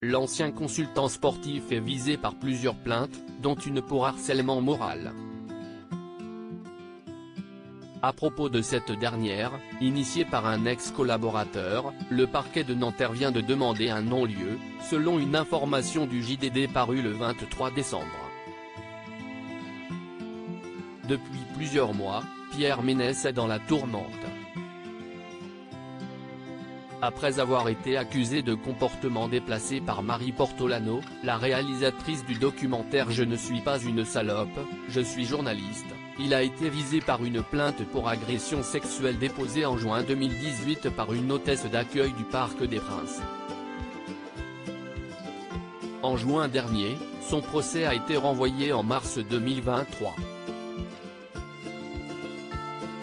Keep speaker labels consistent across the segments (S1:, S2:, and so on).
S1: L'ancien consultant sportif est visé par plusieurs plaintes, dont une pour harcèlement moral. À propos de cette dernière, initiée par un ex-collaborateur, le parquet de Nanterre vient de demander un non-lieu, selon une information du JDD parue le 23 décembre. Depuis plusieurs mois, Pierre Ménès est dans la tourmente. Après avoir été accusé de comportement déplacé par Marie Portolano, la réalisatrice du documentaire Je ne suis pas une salope, je suis journaliste, il a été visé par une plainte pour agression sexuelle déposée en juin 2018 par une hôtesse d'accueil du Parc des Princes. En juin dernier, son procès a été renvoyé en mars 2023.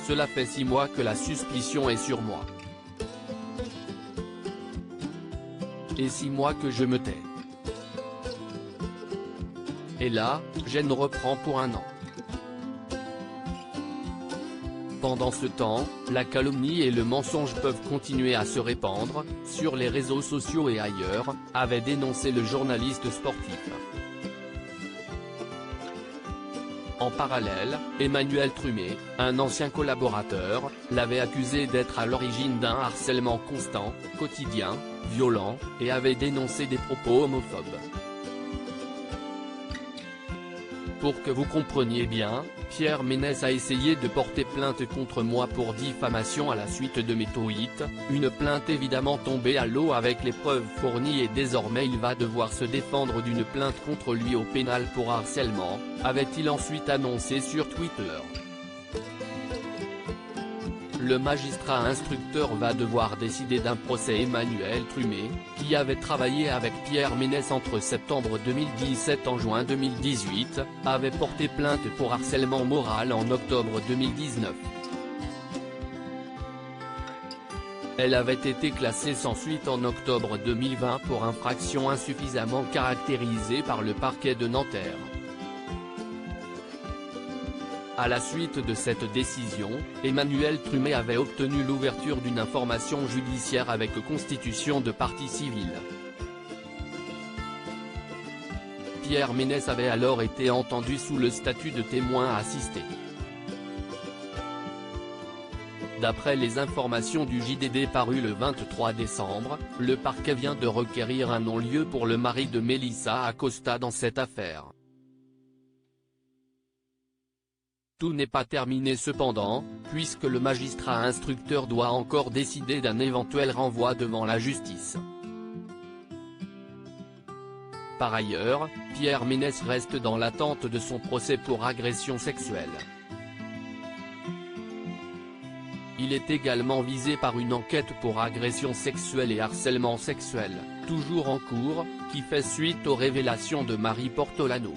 S1: Cela fait 6 mois que la suspicion est sur moi. Et 6 mois que je me tais. Et là, Gênes reprend pour 1 an. Pendant ce temps, la calomnie et le mensonge peuvent continuer à se répandre, sur les réseaux sociaux et ailleurs, avait dénoncé le journaliste sportif. En parallèle, Emmanuel Trumet, un ancien collaborateur, l'avait accusé d'être à l'origine d'un harcèlement constant, quotidien, violent, et avait dénoncé des propos homophobes. Pour que vous compreniez bien, Pierre Ménès a essayé de porter plainte contre moi pour diffamation à la suite de mes tweets, une plainte évidemment tombée à l'eau avec les preuves fournies et désormais il va devoir se défendre d'une plainte contre lui au pénal pour harcèlement, avait-il ensuite annoncé sur Twitter. Le magistrat instructeur va devoir décider d'un procès. Emmanuel Trumet, qui avait travaillé avec Pierre Ménès entre septembre 2017 et juin 2018, avait porté plainte pour harcèlement moral en octobre 2019. Elle avait été classée sans suite en octobre 2020 pour infraction insuffisamment caractérisée par le parquet de Nanterre. À la suite de cette décision, Emmanuel Trumet avait obtenu l'ouverture d'une information judiciaire avec constitution de partie civile. Pierre Ménès avait alors été entendu sous le statut de témoin assisté. D'après les informations du JDD paru le 23 décembre, le parquet vient de requérir un non-lieu pour le mari de Melissa Acosta dans cette affaire. Tout n'est pas terminé cependant, puisque le magistrat instructeur doit encore décider d'un éventuel renvoi devant la justice. Par ailleurs, Pierre Ménès reste dans l'attente de son procès pour agression sexuelle. Il est également visé par une enquête pour agression sexuelle et harcèlement sexuel, toujours en cours, qui fait suite aux révélations de Marie Portolano.